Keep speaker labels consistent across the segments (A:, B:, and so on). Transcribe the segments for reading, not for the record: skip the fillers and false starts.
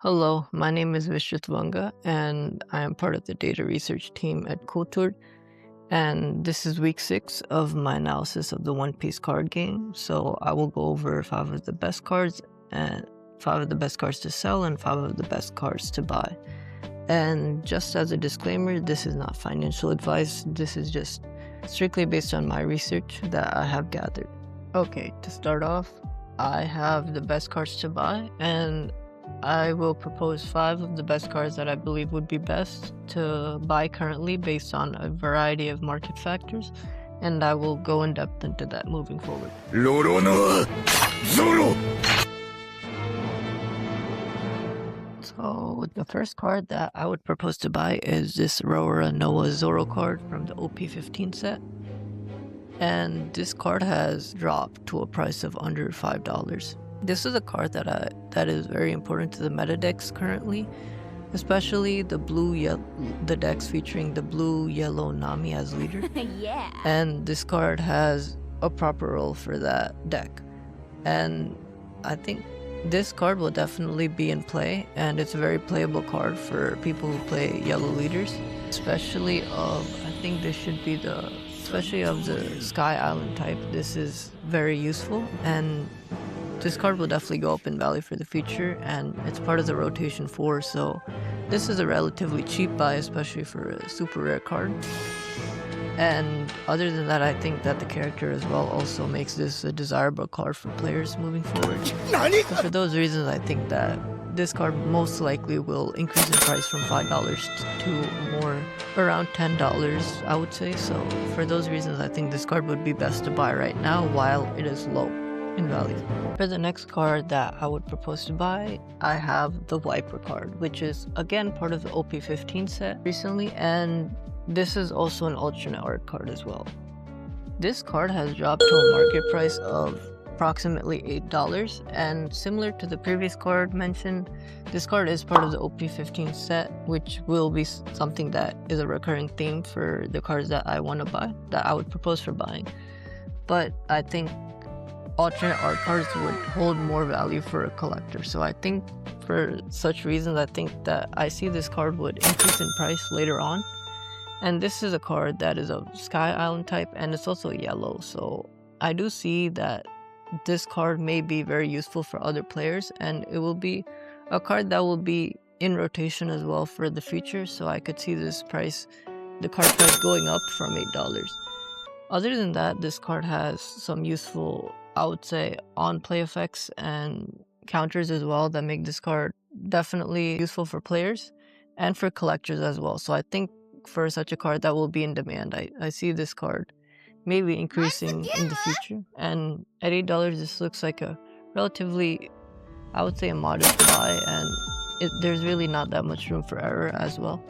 A: Hello, my name is Vanga and I am part of the data research team at cooledtured. And this is week 6 of my analysis of the One Piece card game. So I will go over 5 of the best cards and 5 of the best cards to sell and 5 of the best cards to buy. And just as a disclaimer, this is not financial advice. This is just strictly based on my research that I have gathered. Okay, to start off, I have the best cards to buy, and I will propose 5 of the best cards that I believe would be best to buy currently based on a variety of market factors, and I will go in depth into that moving forward. So the first card that I would propose to buy is this Rora Noah Zoro card from the OP15 set. And this card has dropped to a price of under $5. This is a card that is very important to the meta decks currently, especially the decks featuring the blue-yellow Nami as leader.
B: Yeah.
A: And this card has a proper role for that deck. And I think this card will definitely be in play, and it's a very playable card for people who play yellow leaders, especially I think this should be especially of the Sky Island type. This is very useful, and this card will definitely go up in value for the future, and it's part of the rotation 4, so this is a relatively cheap buy, especially for a super rare card. And other than that, I think that the character as well also makes this a desirable card for players moving forward. So for those reasons, I think that this card most likely will increase in price from $5 to more around $10, I would say. So for those reasons, I think this card would be best to buy right now while it is low in value. For the next card that I would propose to buy, I have the Viper card, which is again part of the OP15 set recently, and this is also an alternate art card as well. This card has dropped to a market price of approximately $8, and similar to the previous card mentioned, this card is part of the OP15 set, which will be something that is a recurring theme for the cards that I want to buy, that I would propose for buying. But I think alternate art cards would hold more value for a collector. So I think for such reasons, I think that I see this card would increase in price later on. And this is a card that is of Sky Island type, and it's also yellow. So I do see that this card may be very useful for other players, and it will be a card that will be in rotation as well for the future. So I could see the card price going up from $8. Other than that, this card has some useful, I would say, on-play effects and counters as well that make this card definitely useful for players and for collectors as well. So I think for such a card that will be in demand, I see this card maybe increasing in the future. And at $8, this looks like a relatively, I would say, a modest buy, and there's really not that much room for error as well.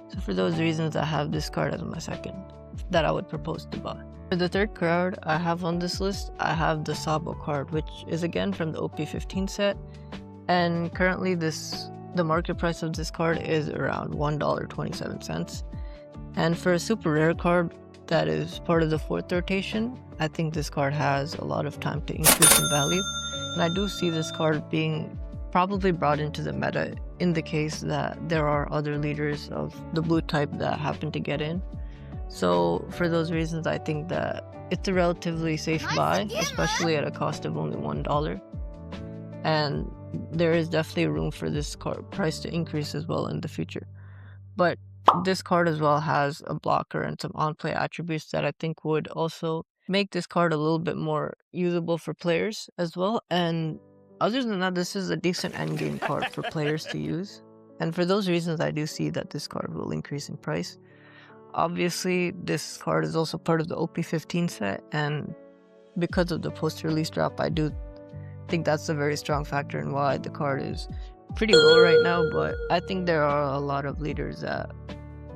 A: So for those reasons, I have this card as my second that I would propose to buy. For the third card I have on this list, I have the Sabo card, which is again from the OP15 set, and currently the market price of this card is around $1.27. And for a super rare card that is part of the 4th rotation, I think this card has a lot of time to increase in value, and I do see this card being probably brought into the meta in the case that there are other leaders of the blue type that happen to get in. So for those reasons, I think that it's a relatively safe buy, especially at a cost of only $1. And there is definitely room for this card price to increase as well in the future. But this card as well has a blocker and some on-play attributes that I think would also make this card a little bit more usable for players as well. And other than that, this is a decent endgame card for players to use. And for those reasons, I do see that this card will increase in price. Obviously, this card is also part of the OP15 set, and because of the post-release drop, I do think that's a very strong factor in why the card is pretty low right now. But I think there are a lot of leaders that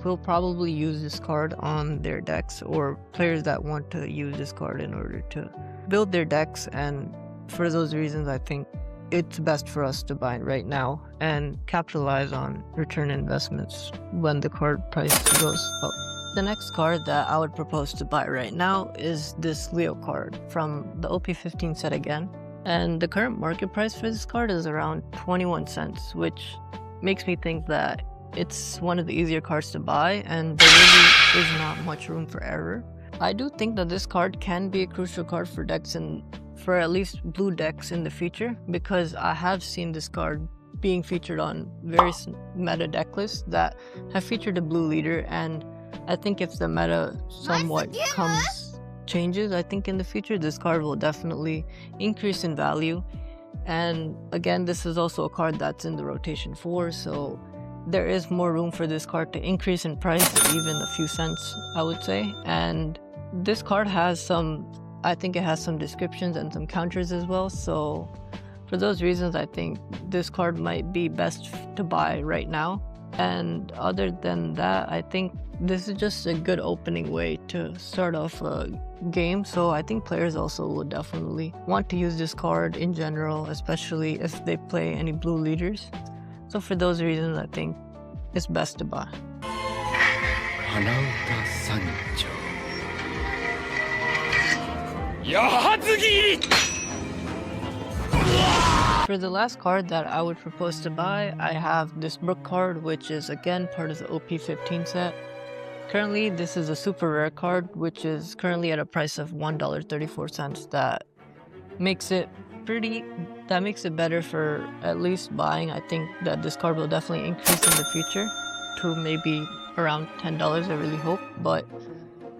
A: will probably use this card on their decks, or players that want to use this card in order to build their decks, and for those reasons, I think it's best for us to buy it right now and capitalize on return investments when the card price goes up. The next card that I would propose to buy right now is this Leo card from the OP15 set again. And the current market price for this card is around 21 cents, which makes me think that it's one of the easier cards to buy and there really is not much room for error. I do think that this card can be a crucial card for decks and for at least blue decks in the future, because I have seen this card being featured on various meta deck lists that have featured a blue leader, and I think if the meta somewhat changes, I think in the future this card will definitely increase in value. And again, this is also a card that's in the rotation 4, so there is more room for this card to increase in price, even a few cents, I would say. And this card has I think it has some descriptions and some counters as well, so for those reasons I think this card might be best to buy right now. And other than that, I think this is just a good opening way to start off a game, so I think players also will definitely want to use this card in general, especially if they play any blue leaders. So for those reasons, I think it's best to buy. For the last card that I would propose to buy, I have this Brook card, which is again part of the OP15 set. Currently, this is a super rare card, which is currently at a price of $1.34. That makes it better for at least buying. I think that this card will definitely increase in the future to maybe around $10, I really hope. But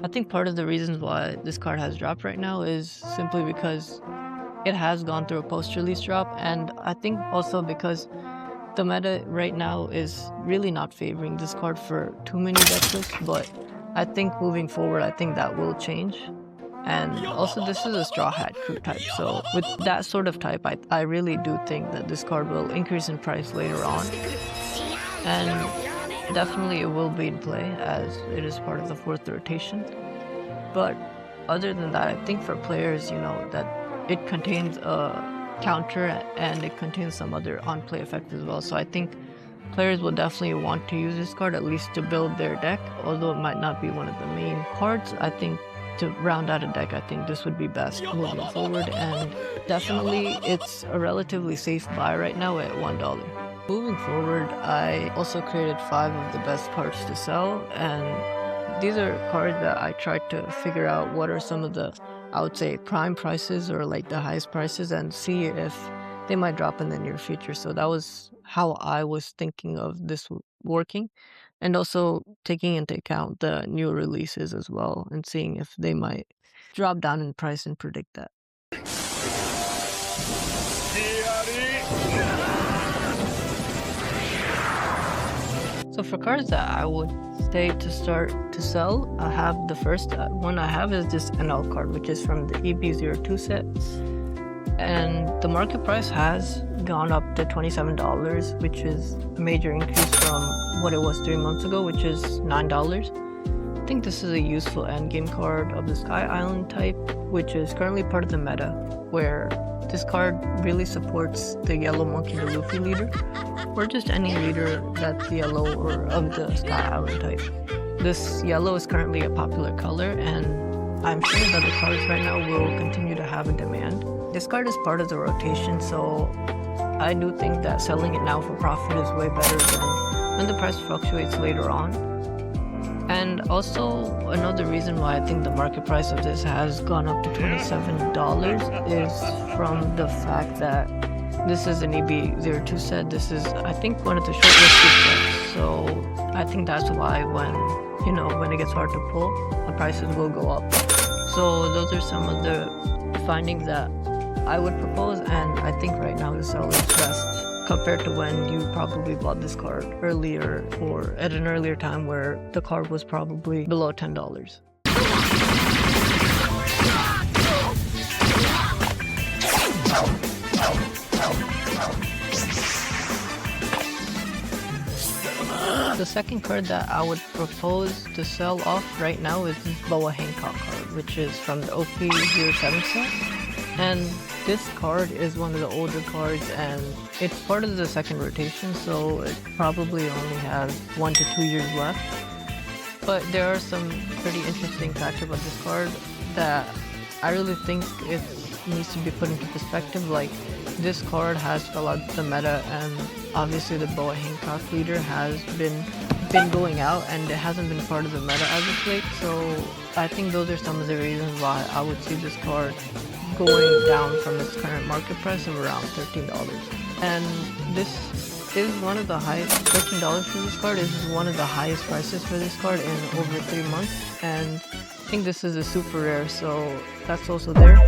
A: I think part of the reasons why this card has dropped right now is simply because it has gone through a post-release drop, and I think also because the meta right now is really not favoring this card for too many deck lists. But I think moving forward, I think that will change. And also this is a Straw Hat crew type, so with that sort of type, I really do think that this card will increase in price later on. And definitely it will be in play as it is part of the 4th rotation. But other than that, I think for players, that it contains a counter and it contains some other on-play effects as well. So I think players will definitely want to use this card at least to build their deck, although it might not be one of the main cards. I think to round out a deck, I think this would be best moving forward, and definitely it's a relatively safe buy right now at $1. Moving forward, I also created 5 of the best cards to sell, and these are cards that I tried to figure out what are some of the, I would say, prime prices or like the highest prices, and see if they might drop in the near future. So that was how I was thinking of this working, and also taking into account the new releases as well and seeing if they might drop down in price and predict that. So for cards that I would say to start to sell, I have the first one I have is this NL card, which is from the EB02 set. And the market price has gone up to $27, which is a major increase from what it was 3 months ago, which is $9. I think this is a useful endgame card of the Sky Island type, which is currently part of the meta, where this card really supports the Yellow Monkey the Luffy leader, or just any leader that's yellow or of the Sky Island type. This yellow is currently a popular color, and I'm sure that the cards right now will continue to have a demand. This card is part of the rotation, so I do think that selling it now for profit is way better than when the price fluctuates later on. And also, another reason why I think the market price of this has gone up to $27 is from the fact that this is an EB02 set. This is, I think, one of the shortlisted sets, so I think that's why when it gets hard to pull, the prices will go up. So those are some of the findings that I would propose, and I think right now the sell is best compared to when you probably bought this card earlier or at an earlier time where the card was probably below $10. The second card that I would propose to sell off right now is this Boa Hancock card, which is from the OP07 set. And this card is one of the older cards, and it's part of the 2nd rotation, so it probably only has 1 to 2 years left. But there are some pretty interesting facts about this card that I really think it's needs to be put into perspective. Like, this card has fell out the meta, and obviously the Boa Hancock leader has been going out, and it hasn't been part of the meta as of late. So I think those are some of the reasons why I would see this card going down from its current market price of around $13. And this is one of the highest, $13 for this card is one of the highest prices for this card in over 3 months. And I think this is a super rare, so that's also there.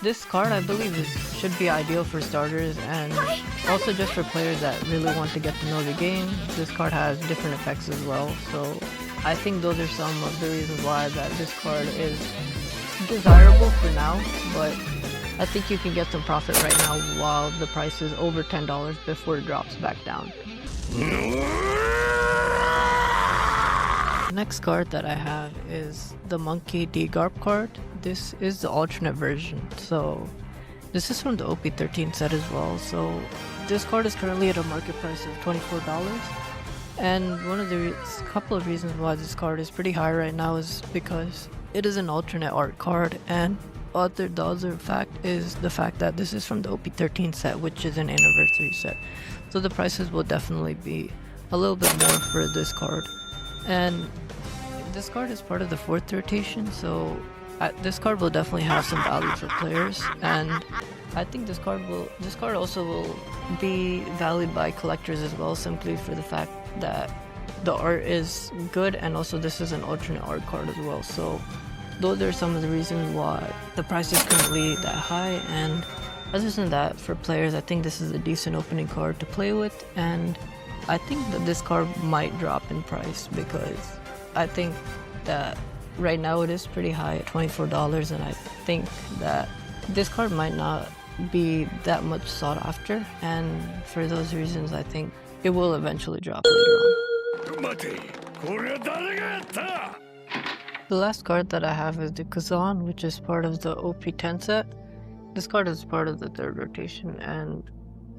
A: This card, I believe, should be ideal for starters and also just for players that really want to get to know the game. This card has different effects as well, so I think those are some of the reasons why that this card is desirable for now, but I think you can get some profit right now while the price is over $10 before it drops back down. The next card that I have is the Monkey D Garp card. This is the alternate version, so this is from the OP13 set as well. So this card is currently at a market price of $24, and one of the couple of reasons why this card is pretty high right now is because it is an alternate art card, and the other fact is the fact that this is from the OP13 set, which is an anniversary set, so the prices will definitely be a little bit more for this card. And this card is part of the 4th rotation, so this card will definitely have some value for players, and I think this card also will be valued by collectors as well, simply for the fact that the art is good, and also this is an alternate art card as well. So those are some of the reasons why the price is currently that high. And other than that, for players, I think this is a decent opening card to play with, and I think that this card might drop in price because I think that right now it is pretty high at $24, and I think that this card might not be that much sought after, and for those reasons I think it will eventually drop later on. The last card that I have is the Kazan, which is part of the OP10 set. This card is part of the 3rd rotation, and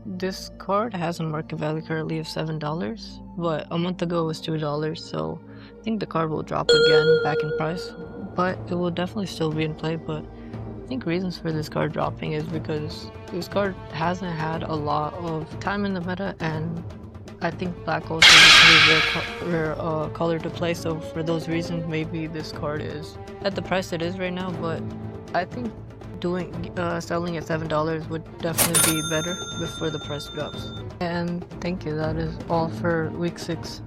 A: this card has a market value currently of $7, but a month ago it was $2, so I think the card will drop again back in price, but it will definitely still be in play. But I think reasons for this card dropping is because this card hasn't had a lot of time in the meta, and I think black also is a rare color to play, so for those reasons maybe this card is at the price it is right now, but I think selling at $7 would definitely be better before the price drops. And thank you, that is all for week 6.